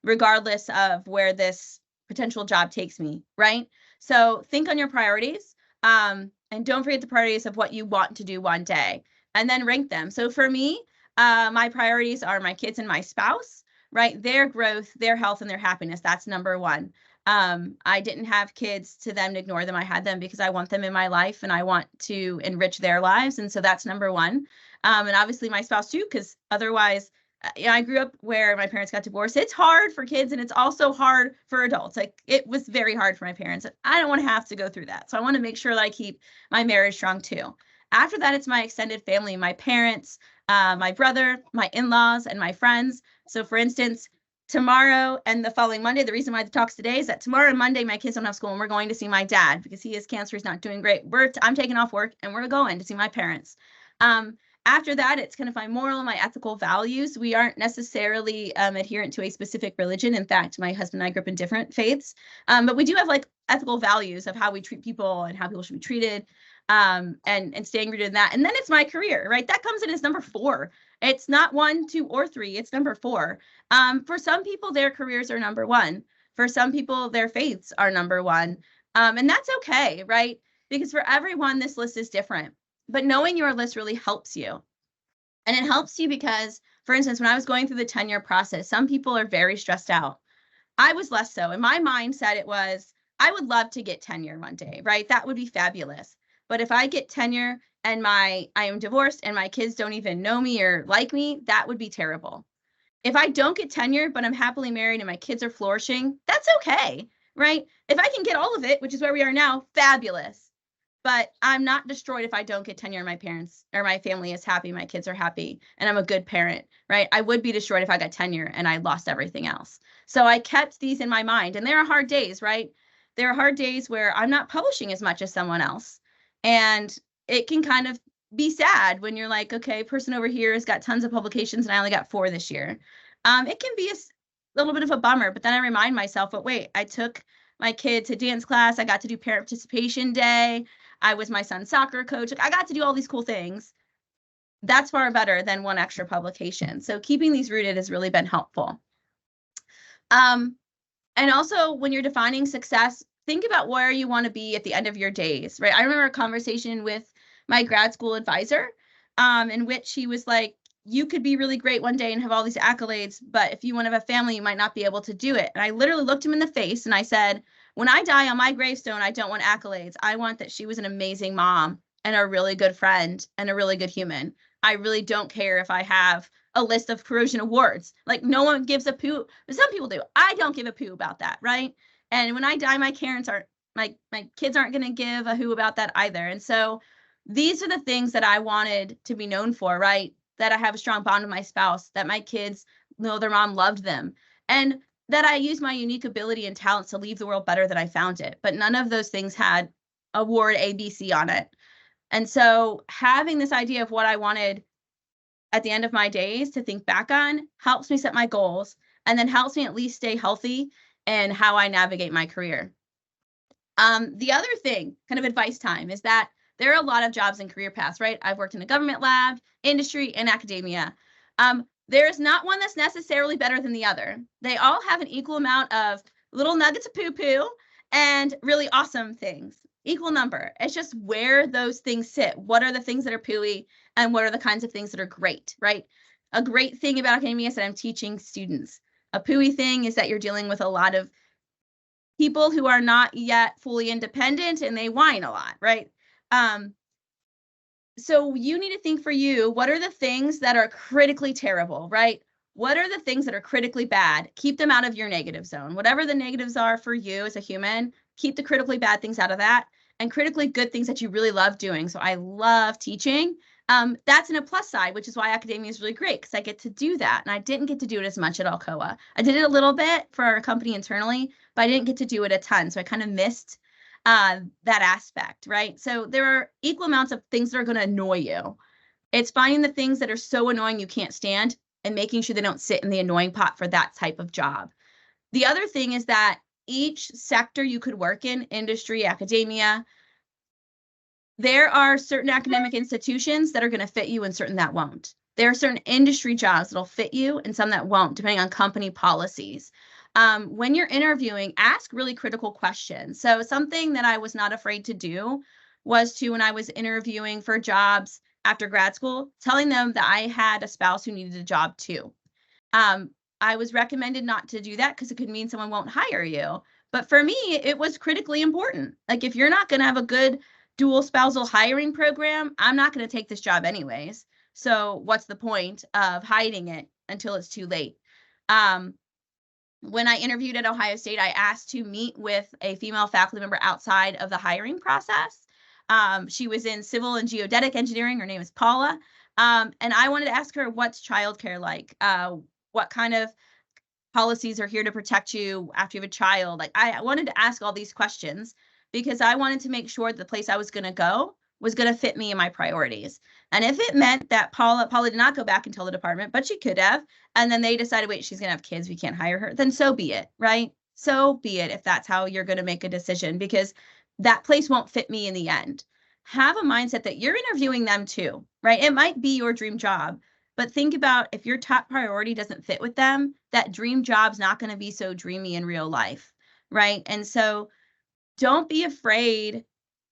regardless of where this potential job takes me, right? So think on your priorities, and don't forget the priorities of what you want to do one day, and then rank them. So for me, my priorities are my kids and my spouse, right? Their growth, their health, and their happiness. That's number one. I didn't have kids to then ignore them. I had them because I want them in my life and I want to enrich their lives. And so that's number one. And obviously my spouse too, because otherwise, I grew up where my parents got divorced. It's hard for kids and it's also hard for adults. Like, it was very hard for my parents. I don't want to have to go through that. So I want to make sure that I keep my marriage strong too. After that, it's my extended family, my parents, my brother, my in-laws, and my friends. So for instance, tomorrow and the following Monday, the reason why the talk's today is that tomorrow and Monday, my kids don't have school and we're going to see my dad because he has cancer. He's not doing great. I'm taking off work and we're going to see my parents. After that, it's kind of my moral and my ethical values. We aren't necessarily adherent to a specific religion. In fact, my husband and I grew up in different faiths, but we do have like ethical values of how we treat people and how people should be treated, and staying rooted in that. And then it's my career, right? That comes in as number 4. It's not 1, 2, or 3. It's number 4. For some people, their careers are number 1. For some people, their faiths are number 1. And that's okay, right? Because for everyone, this list is different. But knowing your list really helps you. And it helps you because, for instance, when I was going through the tenure process, some people are very stressed out. I was less so. In my mindset, it was, I would love to get tenure one day, right? That would be fabulous. But if I get tenure and I am divorced and my kids don't even know me or like me, that would be terrible. If I don't get tenure, but I'm happily married and my kids are flourishing, that's okay, right? If I can get all of it, which is where we are now, fabulous. But I'm not destroyed if I don't get tenure and my parents or my family is happy, my kids are happy, and I'm a good parent, right? I would be destroyed if I got tenure and I lost everything else. So I kept these in my mind. And there are hard days, right? There are hard days where I'm not publishing as much as someone else. And it can kind of be sad when you're like, okay, person over here has got tons of publications and I only got 4 this year. It can be a little bit of a bummer, but then I remind myself, but wait, I took my kid to dance class. I got to do parent participation day. I was my son's soccer coach. Like, I got to do all these cool things. That's far better than 1 extra publication. So keeping these rooted has really been helpful. And also when you're defining success, think about where you want to be at the end of your days, right? I remember a conversation with my grad school advisor, in which he was like, you could be really great one day and have all these accolades, but if you want to have a family, you might not be able to do it. And I literally looked him in the face and I said, when I die on my gravestone, I don't want accolades. I want that she was an amazing mom and a really good friend and a really good human. I really don't care if I have a list of corrosion awards. Like, no one gives a poo, but some people do. I don't give a poo about that, right? And when I die, my kids aren't going to give a who about that either. And so these are the things that I wanted to be known for, right? That I have a strong bond with my spouse, that my kids know their mom loved them, and that I use my unique ability and talents to leave the world better than I found it. But none of those things had award ABC on it. And so having this idea of what I wanted at the end of my days to think back on helps me set my goals, and then helps me at least stay healthy and how I navigate my career. The other thing, kind of advice time, is that there are a lot of jobs and career paths, right? I've worked in a government lab, industry, and academia. There's not one that's necessarily better than the other. They all have an equal amount of little nuggets of poo-poo and really awesome things. Equal number. It's just where those things sit. What are the things that are pooey and what are the kinds of things that are great, right? A great thing about academia is that I'm teaching students. A pooey thing is that you're dealing with a lot of people who are not yet fully independent and they whine a lot, right? So you need to think for you, what are the things that are critically terrible, right? What are the things that are critically bad? Keep them out of your negative zone. Whatever the negatives are for you as a human, keep the critically bad things out of that, and critically good things that you really love doing. So I love teaching. That's in a plus side, which is why academia is really great, because I get to do that. And I didn't get to do it as much at Alcoa. I did it a little bit for our company internally, but I didn't get to do it a ton. So I kind of missed that aspect, right? So there are equal amounts of things that are going to annoy you. It's finding the things that are so annoying you can't stand and making sure they don't sit in the annoying pot for that type of job. The other thing is that each sector you could work in, industry, academia, there are certain academic institutions that are going to fit you and certain that won't. There are certain industry jobs that'll fit you and some that won't, depending on company policies. When you're interviewing, ask really critical questions. So something that I was not afraid to do was to, when I was interviewing for jobs after grad school, telling them that I had a spouse who needed a job too. I was recommended not to do that because it could mean someone won't hire you. But for me, it was critically important. Like, if you're not going to have a good dual spousal hiring program, I'm not going to take this job anyways. So what's the point of hiding it until it's too late? When I interviewed at Ohio State, I asked to meet with a female faculty member outside of the hiring process. She was in civil and geodetic engineering. Her name is Paula. And I wanted to ask her, what's childcare like? What kind of policies are here to protect you after you have a child? Like, I wanted to ask all these questions because I wanted to make sure the place I was going to go was going to fit me and my priorities. And if it meant that Paula did not go back and tell the department, but she could have, and then they decided, wait, she's going to have kids, we can't hire her, then so be it, right? So be it if that's how you're going to make a decision, because that place won't fit me in the end. Have a mindset that you're interviewing them too, right? It might be your dream job, but think about if your top priority doesn't fit with them, that dream job's not going to be so dreamy in real life, right? And so don't be afraid.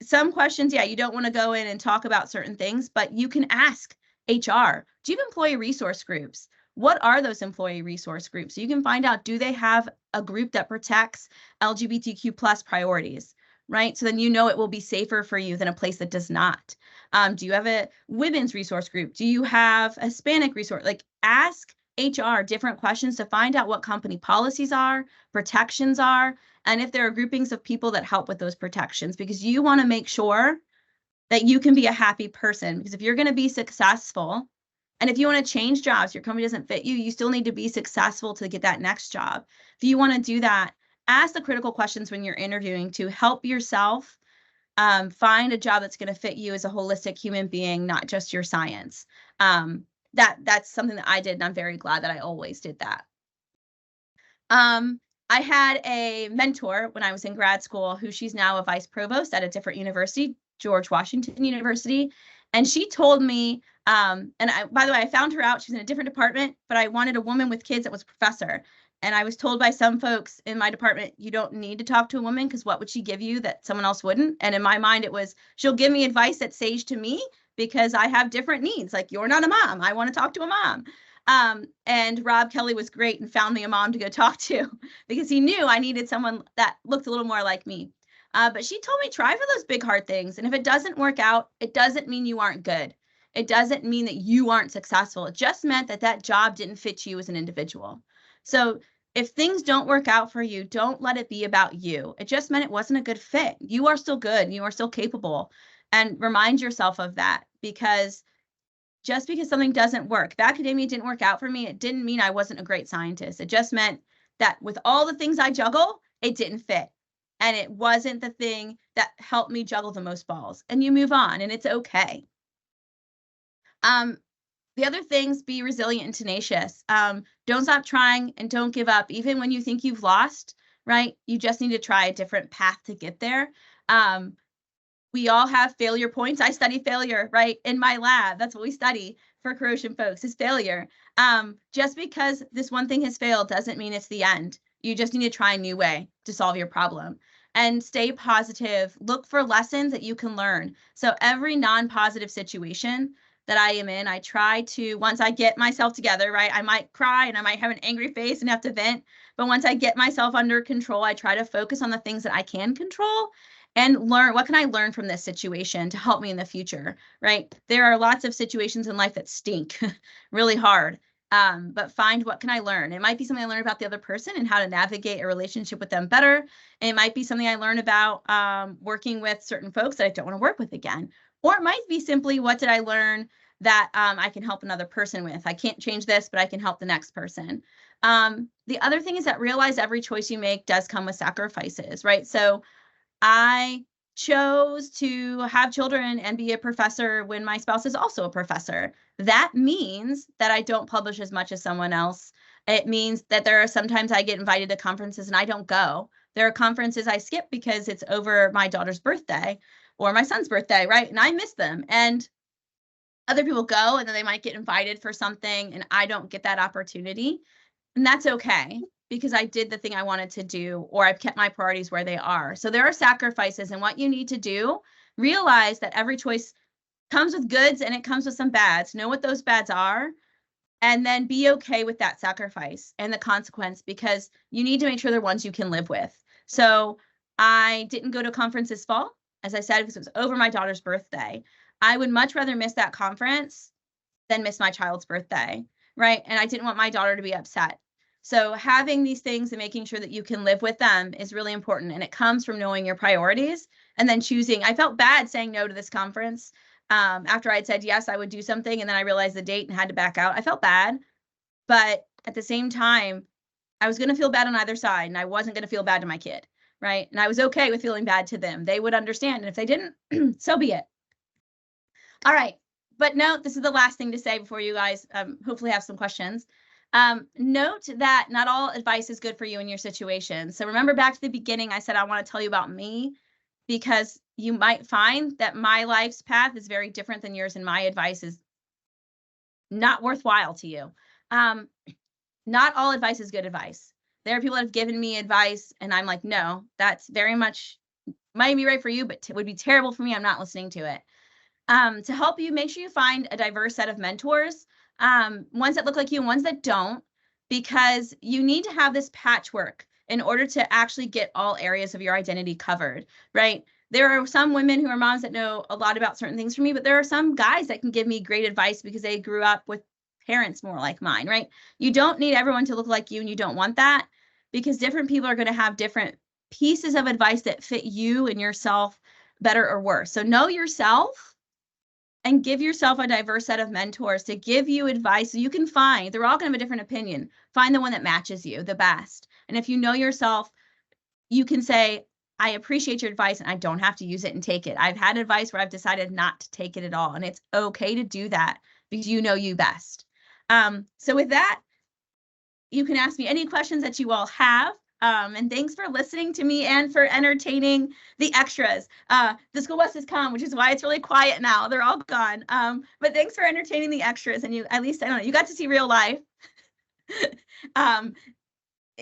Some questions, yeah, you don't want to go in and talk about certain things, but you can ask HR, do you have employee resource groups? What are those employee resource groups? So you can find out, do they have a group that protects LGBTQ plus priorities, right? So then you know it will be safer for you than a place that does not. Do you have a women's resource group? Do you have a Hispanic resource? Like, ask HR different questions to find out what company policies are, protections are, and if there are groupings of people that help with those protections, because you want to make sure that you can be a happy person. Because if you're going to be successful, and if you want to change jobs, your company doesn't fit you, you still need to be successful to get that next job. If you want to do that, ask the critical questions when you're interviewing to help yourself find a job that's going to fit you as a holistic human being, not just your science. That's something that I did, and I'm very glad that I always did that. I had a mentor when I was in grad school who she's now a vice provost at a different university, George Washington University. And she told me, by the way, I found her out, she's in a different department, but I wanted a woman with kids that was a professor. And I was told by some folks in my department, you don't need to talk to a woman because what would she give you that someone else wouldn't? And in my mind, it was, she'll give me advice that's sage to me because I have different needs. Like, you're not a mom. I want to talk to a mom. And Rob Kelly was great and found me a mom to go talk to because he knew I needed someone that looked a little more like me. But she told me, try for those big, hard things. And if it doesn't work out, it doesn't mean you aren't good. It doesn't mean that you aren't successful. It just meant that that job didn't fit you as an individual. So if things don't work out for you, don't let it be about you. It just meant it wasn't a good fit. You are still good. You are still capable. And remind yourself of that, because just because something doesn't work, if academia didn't work out for me, it didn't mean I wasn't a great scientist. It just meant that with all the things I juggle, it didn't fit. And it wasn't the thing that helped me juggle the most balls. And you move on, and it's okay. The other things, be resilient and tenacious. Don't stop trying and don't give up. Even when you think you've lost, right? You just need to try a different path to get there. We all have failure points. I study failure, right? In my lab, that's what we study for corrosion folks, is failure. Just because this one thing has failed doesn't mean it's the end. You just need to try a new way to solve your problem. And stay positive. Look for lessons that you can learn. So every non-positive situation that I am in, I try to, once I get myself together, right? I might cry and I might have an angry face and have to vent. But once I get myself under control, I try to focus on the things that I can control and learn, what can I learn from this situation to help me in the future, right? There are lots of situations in life that stink really hard. But find, what can I learn? It might be something I learned about the other person and how to navigate a relationship with them better. It might be something I learned about working with certain folks that I don't want to work with again. Or it might be simply, what did I learn that I can help another person with? I can't change this, but I can help the next person. The other thing is that realize every choice you make does come with sacrifices, right? So I chose to have children and be a professor when my spouse is also a professor. That means that I don't publish as much as someone else. It means that there are sometimes I get invited to conferences and I don't go. There are conferences I skip because it's over my daughter's birthday or my son's birthday, right? And I miss them. And other people go and then they might get invited for something and I don't get that opportunity. And that's okay, because I did the thing I wanted to do, or I've kept my priorities where they are. So there are sacrifices, and what you need to do, realize that every choice comes with goods and it comes with some bads. Know what those bads are, and then be okay with that sacrifice and the consequence, because you need to make sure they're ones you can live with. So I didn't go to a conference this fall, as I said, because it was over my daughter's birthday. I would much rather miss that conference than miss my child's birthday, right? And I didn't want my daughter to be upset. So having these things and making sure that you can live with them is really important. And it comes from knowing your priorities and then choosing. I felt bad saying no to this conference after I'd said, yes, I would do something. And then I realized the date and had to back out. I felt bad, but at the same time, I was going to feel bad on either side, and I wasn't going to feel bad to my kid, right? And I was okay with feeling bad to them. They would understand. And if they didn't, so be it. All right. But no, this is the last thing to say before you guys hopefully have some questions. Note that not all advice is good for you in your situation. So remember back to the beginning, I said I want to tell you about me, because you might find that my life's path is very different than yours, and my advice is not worthwhile to you. Not all advice is good advice. There are people that have given me advice and I'm like, no, that's very much might be right for you, but it would be terrible for me. I'm not listening to it. To help you, make sure you find a diverse set of mentors, ones that look like you and ones that don't, because you need to have this patchwork in order to actually get all areas of your identity covered, right? There are some women who are moms that know a lot about certain things from me, but there are some guys that can give me great advice because they grew up with parents more like mine, right? You don't need everyone to look like you, and you don't want that, because different people are going to have different pieces of advice that fit you and yourself better or worse. So know yourself and give yourself a diverse set of mentors to give you advice. So you can find, they're all going to have a different opinion. Find the one that matches you the best. And if you know yourself, you can say, I appreciate your advice and I don't have to use it and take it. I've had advice where I've decided not to take it at all. And it's okay to do that because you know you best. So with that, you can ask me any questions that you all have. And thanks for listening to me and for entertaining the extras. The school bus has come, which is why it's really quiet now. They're all gone. But thanks for entertaining the extras. And you, at least, I don't know, you got to see real life.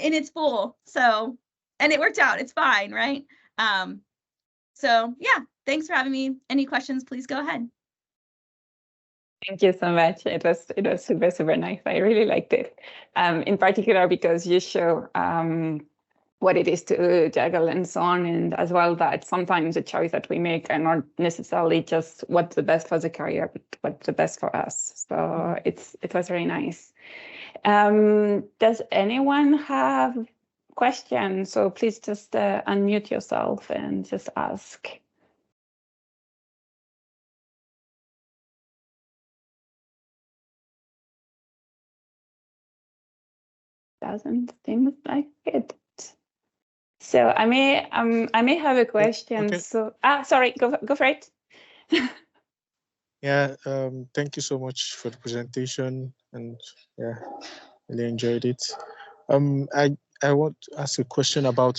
and it's full. So, and it worked out. It's fine, right? So yeah, thanks for having me. Any questions, please go ahead. Thank you so much. It was super, super nice. I really liked it. In particular because you show what it is to juggle and so on, and as well that sometimes the choice that we make are not necessarily just what's the best for the career, but what's the best for us. So it was very nice. Does anyone have questions? So please just unmute yourself and just ask. Doesn't seem like it. So I may have a question. Okay. So sorry, go for it. Yeah, thank you so much for the presentation, and yeah, really enjoyed it. I want to ask a question about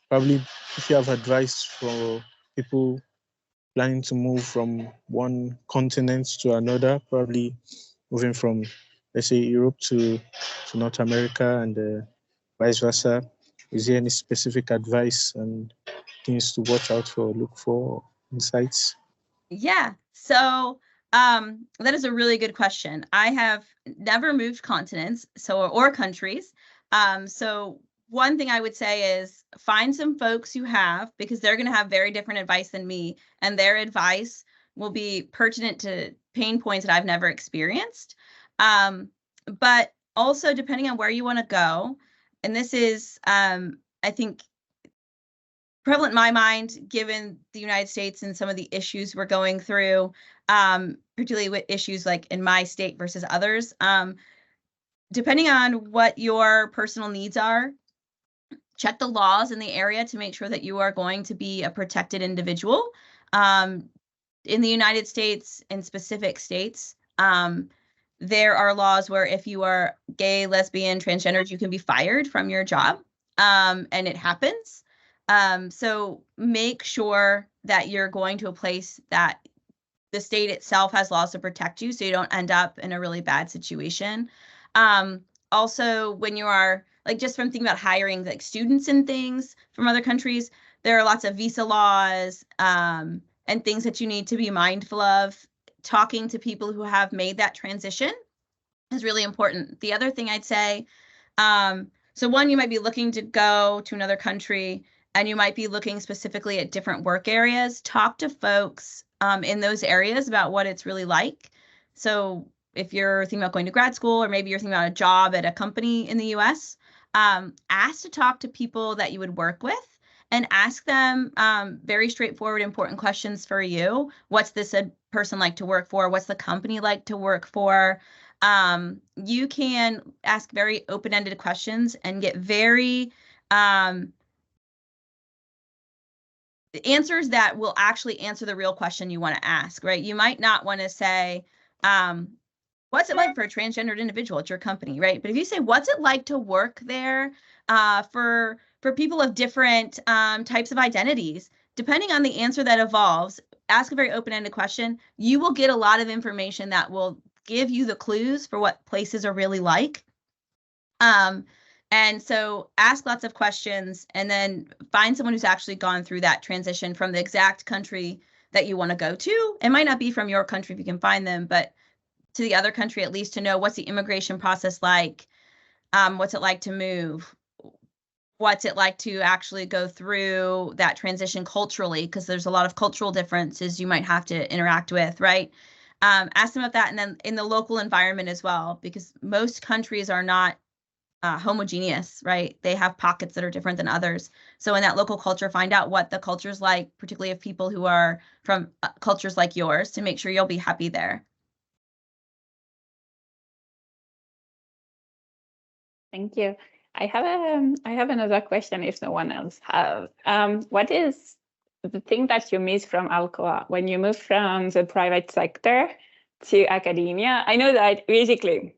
probably if you have advice for people planning to move from one continent to another, probably moving from, let's say, Europe to North America and vice versa. Is there any specific advice and things to watch out for, look for, insights? Yeah, so that is a really good question. I have never moved continents, or countries. So one thing I would say is find some folks who have, because they're going to have very different advice than me, and their advice will be pertinent to pain points that I've never experienced. But also depending on where you want to go, and this is, I think, prevalent in my mind, given the United States and some of the issues we're going through, particularly with issues like in my state versus others. Depending on what your personal needs are, check the laws in the area to make sure that you are going to be a protected individual. In the United States, in specific states, there are laws where if you are gay, lesbian, transgendered, you can be fired from your job, and it happens. So make sure that you're going to a place that the state itself has laws to protect you, so you don't end up in a really bad situation. Also, when you are, like, just from thinking about hiring like students and things from other countries, there are lots of visa laws and things that you need to be mindful of. Talking to people who have made that transition is really important. The other thing I'd say, so one, you might be looking to go to another country, and you might be looking specifically at different work areas. Talk to folks in those areas about what it's really like. So if you're thinking about going to grad school, or maybe you're thinking about a job at a company in the US, ask to talk to people that you would work with and ask them very straightforward, important questions for you. What's this person like to work for? What's the company like to work for? You can ask very open-ended questions and get very answers that will actually answer the real question you want to ask, right? You might not want to say, what's it like for a transgendered individual at your company, right? But if you say, what's it like to work there for people of different types of identities, depending on the answer that evolves, ask a very open-ended question. You will get a lot of information that will give you the clues for what places are really like. And so ask lots of questions, and then find someone who's actually gone through that transition from the exact country that you want to go to. It might not be from your country if you can find them, but to the other country, at least, to know what's the immigration process like, what's it like to move, what's it like to actually go through that transition culturally, because there's a lot of cultural differences you might have to interact with, right? Ask them about that, and then in the local environment as well, because most countries are not homogeneous, right? They have pockets that are different than others. So in that local culture, find out what the culture's like, particularly of people who are from cultures like yours, to make sure you'll be happy there. Thank you. I have another question if no one else has. What is the thing that you miss from Alcoa when you move from the private sector to academia? I know that basically,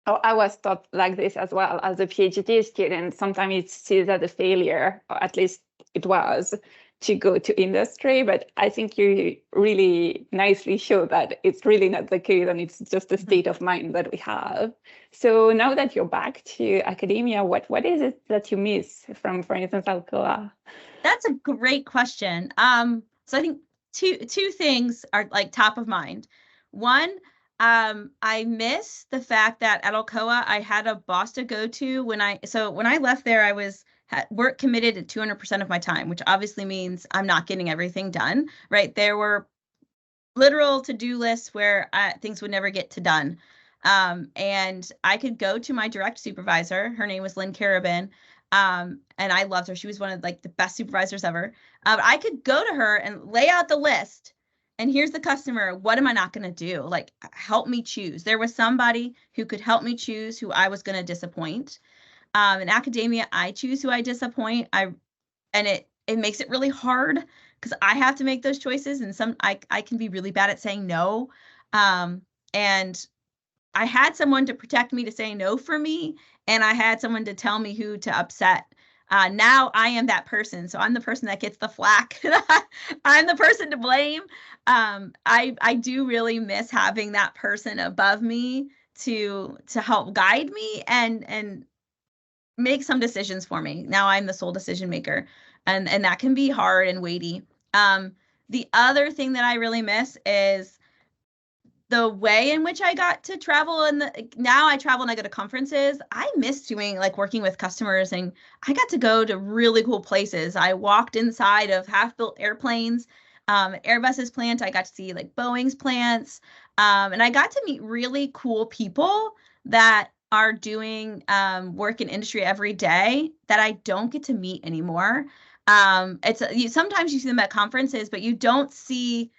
I was taught like this as well as a PhD student. Sometimes it's seen as a failure, or at least it was, to go to industry, but I think you really nicely show that it's really not the case, and it's just a state of mind that we have. So now that you're back to academia, what is it that you miss from, for instance, Alcoa? That's a great question. So I think two things are like top of mind. One, I miss the fact that at Alcoa I had a boss to go to when I left there, I was work committed at 200% of my time, which obviously means I'm not getting everything done, right? There were literal to-do lists where things would never get to done. And I could go to my direct supervisor. Her name was Lynn Carabin. And I loved her. She was one of like the best supervisors ever. I could go to her and lay out the list. And here's the customer. What am I not going to do? Like, help me choose. There was somebody who could help me choose who I was going to disappoint. In academia, I choose who I disappoint. And it makes it really hard because I have to make those choices. And I can be really bad at saying no. And I had someone to protect me, to say no for me. And I had someone to tell me who to upset. Now I am that person. So I'm the person that gets the flack. I'm the person to blame. I do really miss having that person above me to help guide me and make some decisions for me. Now I'm the sole decision maker, and that can be hard and weighty. The other thing that I really miss is the way in which I got to travel, and now I travel and I go to conferences. I miss doing like working with customers, and I got to go to really cool places. I walked inside of half-built airplanes, Airbus's plant. I got to see like Boeing's plants, and I got to meet really cool people that are doing work in industry every day that I don't get to meet anymore. Sometimes you see them at conferences, but you don't see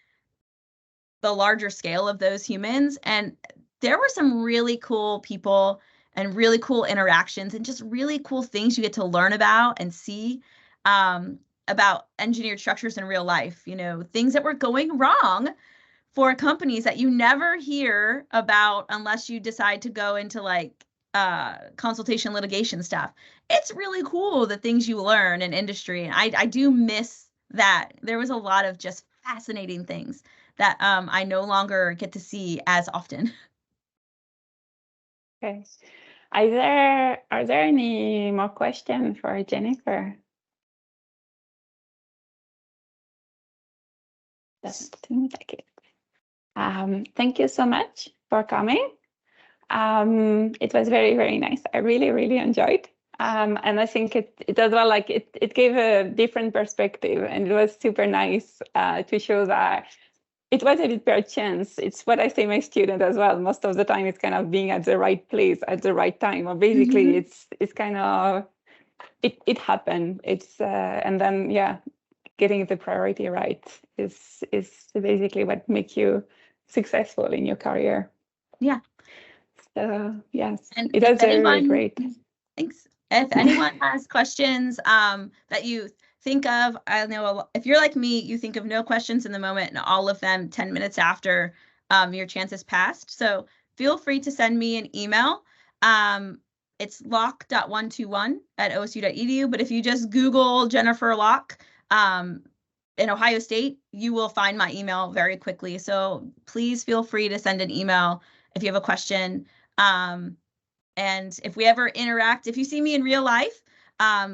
the larger scale of those humans. And there were some really cool people and really cool interactions and just really cool things you get to learn about and see about engineered structures in real life, things that were going wrong for companies that you never hear about unless you decide to go into like consultation litigation stuff. It's really cool, the things you learn in industry. And I do miss that. There was a lot of just fascinating things that I no longer get to see as often. Okay. Are there any more questions for Jenifer? Doesn't seem like it. Thank you so much for coming. It was very, very nice. I really, really enjoyed. And I think it as well, like it gave a different perspective, and it was super nice to show that it was a bit per chance. It's what I say my student as well. Most of the time, it's kind of being at the right place at the right time, or basically it's kind of it happened. It's and then getting the priority right is basically what makes you successful in your career. Yeah. So yes, and it was very great. Thanks. If anyone has questions that you think of, I know if you're like me, you think of no questions in the moment and all of them 10 minutes after your chance has passed. So feel free to send me an email. It's locke.121@osu.edu. But if you just Google Jenifer Locke in Ohio State, you will find my email very quickly. So please feel free to send an email if you have a question. And if we ever interact, if you see me in real life,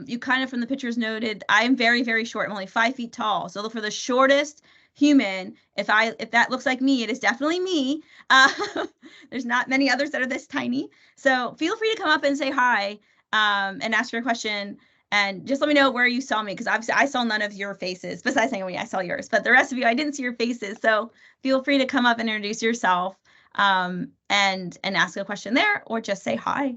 you kind of from the pictures noted, I'm very, very short. I'm only 5 feet tall. So for the shortest human, if that looks like me, it is definitely me. There's not many others that are this tiny. So feel free to come up and say hi and ask your question. And just let me know where you saw me, because obviously I saw none of your faces. Besides saying, I saw yours. But the rest of you, I didn't see your faces. So feel free to come up and introduce yourself and ask a question there, or just say hi.